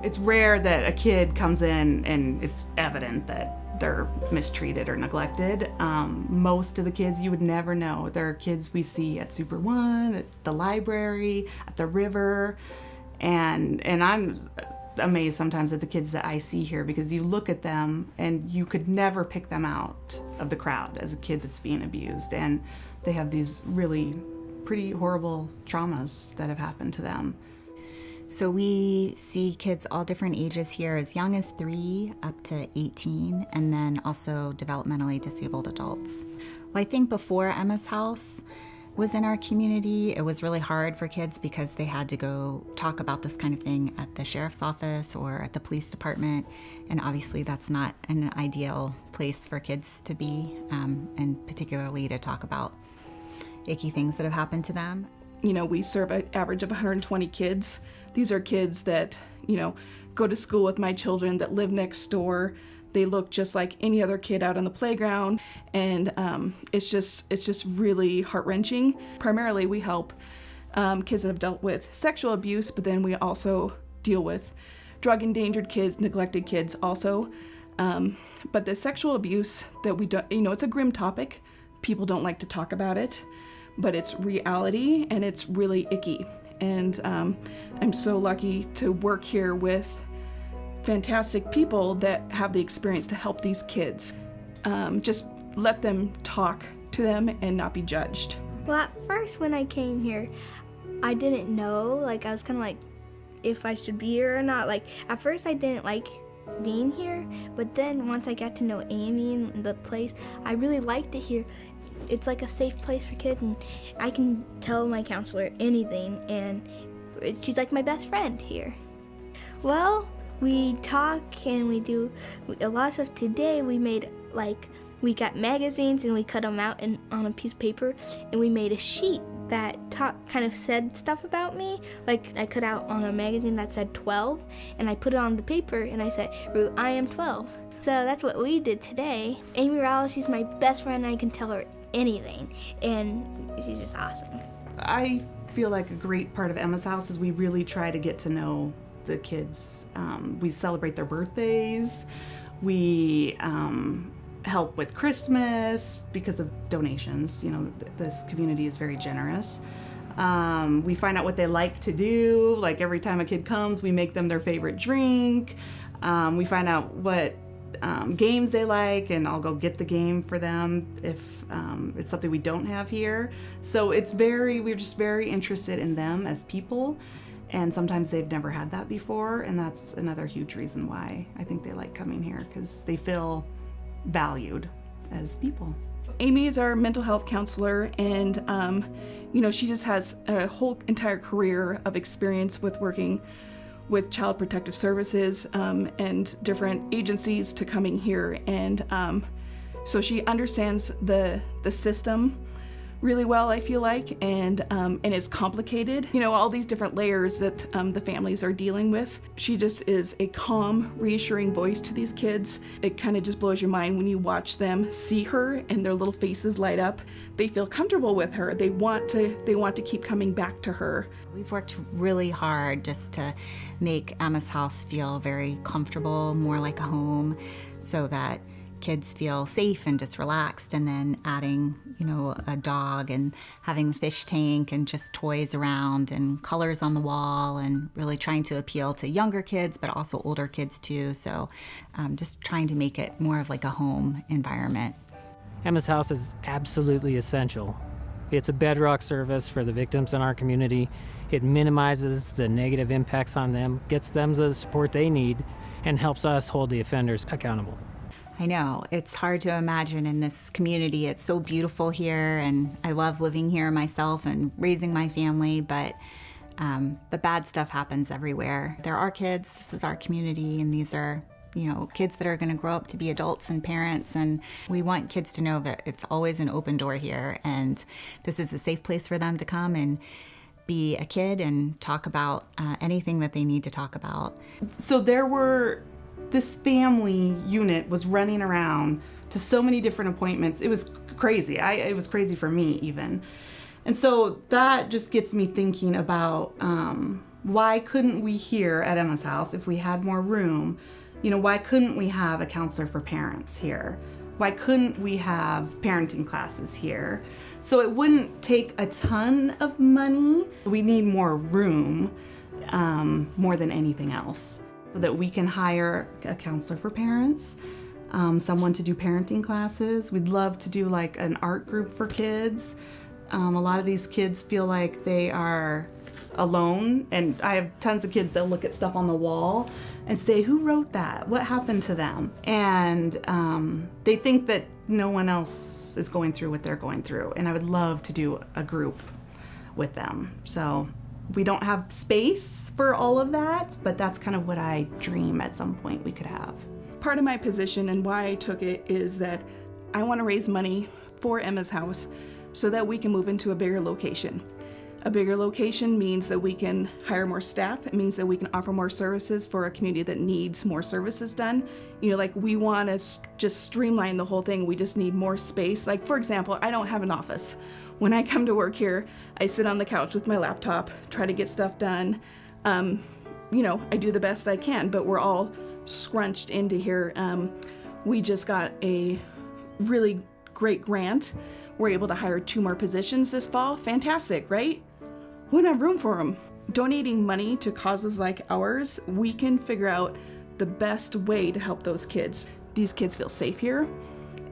It's rare that a kid comes in and it's evident that they're mistreated or neglected. Most of the kids you would never know. There are kids we see at Super One, at the library, at the river, and I'm amazed sometimes at the kids that I see here, because you look at them and you could never pick them out of the crowd as a kid that's being abused, and they have these really pretty horrible traumas that have happened to them. So we see kids all different ages here, as young as 3 up to 18, and then also developmentally disabled adults. Well, I think before Emma's House was in our community, it was really hard for kids because they had to go talk about this kind of thing at the sheriff's office or at the police department, and obviously that's not an ideal place for kids to be, and particularly to talk about icky things that have happened to them. You know, we serve an average of 120 kids. These are kids that, you know, go to school with my children, that live next door. They look just like any other kid out on the playground, and it's just really heart-wrenching. Primarily, we help kids that have dealt with sexual abuse, but then we also deal with drug-endangered kids, neglected kids also. But the sexual abuse that we do, you know, it's a grim topic. People don't like to talk about it, but it's reality and it's really icky. And I'm so lucky to work here with fantastic people that have the experience to help these kids. Just let them talk to them and not be judged. Well, at first when I came here, I didn't know, like I was kind of like if I should be here or not. Like at first I didn't like being here, but then once I got to know Amy and the place, I really liked it here. It's like a safe place for kids, and I can tell my counselor anything, and she's like my best friend here. Well, we talk and we do a lot of stuff. Today we made, like, we got magazines and we cut them out on a piece of paper, and we made a sheet that kind of said stuff about me. Like I cut out on a magazine that said 12, and I put it on the paper and I said, "Root, I am 12. So that's what we did today. Amy Rowell, she's my best friend, and I can tell her anything, and she's just awesome. I feel like a great part of Emma's House is we really try to get to know the kids. We celebrate their birthdays. We help with Christmas because of donations. You know, this community is very generous. We find out what they like to do. Like every time a kid comes, we make them their favorite drink. We find out what games they like, and I'll go get the game for them if it's something we don't have here. So we're just very interested in them as people, and sometimes they've never had that before, and that's another huge reason why I think they like coming here, because they feel valued as people. Amy is our mental health counselor, and you know, she just has a whole entire career of experience with working with Child Protective Services and different agencies to coming here, and so she understands the system really well, I feel like, and it's complicated. You know, all these different layers that the families are dealing with. She just is a calm, reassuring voice to these kids. It kind of just blows your mind when you watch them see her and their little faces light up. They feel comfortable with her. They want to keep coming back to her. We've worked really hard just to make Emma's House feel very comfortable, more like a home, so that kids feel safe and just relaxed, and then adding, you know, a dog and having the fish tank and just toys around and colors on the wall, and really trying to appeal to younger kids, but also older kids too. So just trying to make it more of like a home environment. Emma's House is absolutely essential. It's a bedrock service for the victims in our community. It minimizes the negative impacts on them, gets them the support they need, and helps us hold the offenders accountable. I know, it's hard to imagine in this community. It's so beautiful here, and I love living here myself and raising my family, but the bad stuff happens everywhere. There are kids, this is our community, and these are, you know, kids that are going to grow up to be adults and parents, and we want kids to know that it's always an open door here, and this is a safe place for them to come and be a kid and talk about anything that they need to talk about. So this family unit was running around to so many different appointments. It was crazy. It was crazy for me even. And so that just gets me thinking about Why couldn't we here at Emma's house, if we had more room, why couldn't we have a counselor for parents here? Why couldn't we have parenting classes here? So it wouldn't take a ton of money. We need more room, more than anything else, so that we can hire a counselor for parents, someone to do parenting classes. We'd love to do like an art group for kids. A lot of these kids feel like they are alone, and I have tons of kids that look at stuff on the wall and say, who wrote that? What happened to them? And they think that no one else is going through what they're going through, and I would love to do a group with them. So we don't have space for all of that, but that's kind of what I dream at some point we could have. Part of my position and why I took it is that I want to raise money for Emma's house so that we can move into a bigger location. A bigger location means that we can hire more staff. It means that we can offer more services for a community that needs more services done. We want to just streamline the whole thing. We just need more space. Like, for example, I don't have an office. When I come to work here, I sit on the couch with my laptop, try to get stuff done. I do the best I can, but we're all scrunched into here. We just got a really great grant. We're able to hire 2 more positions this fall. Fantastic, right? We don't have room for them. Donating money to causes like ours, we can figure out the best way to help those kids. These kids feel safe here.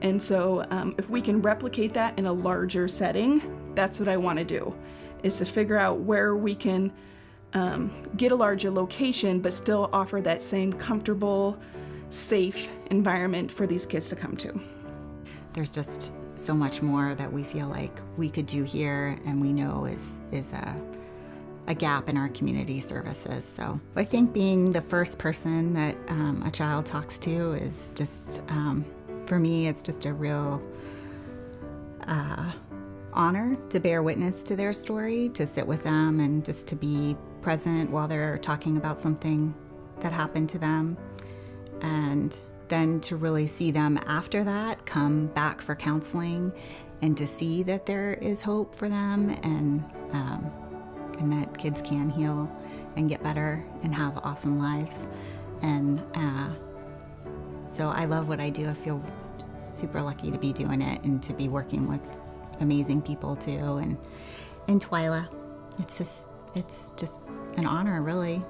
And so if we can replicate that in a larger setting, that's what I want to do, is to figure out where we can get a larger location, but still offer that same comfortable, safe environment for these kids to come to. There's just so much more that we feel like we could do here, and we know is a gap in our community services. So I think being the first person that a child talks to is just, for me, it's just a real honor to bear witness to their story, to sit with them and just to be present while they're talking about something that happened to them. And then to really see them after that come back for counseling, and to see that there is hope for them, and that kids can heal and get better and have awesome lives. And so I love what I do. I feel super lucky to be doing it and to be working with amazing people too. And in Twyla, it's just an honor, really.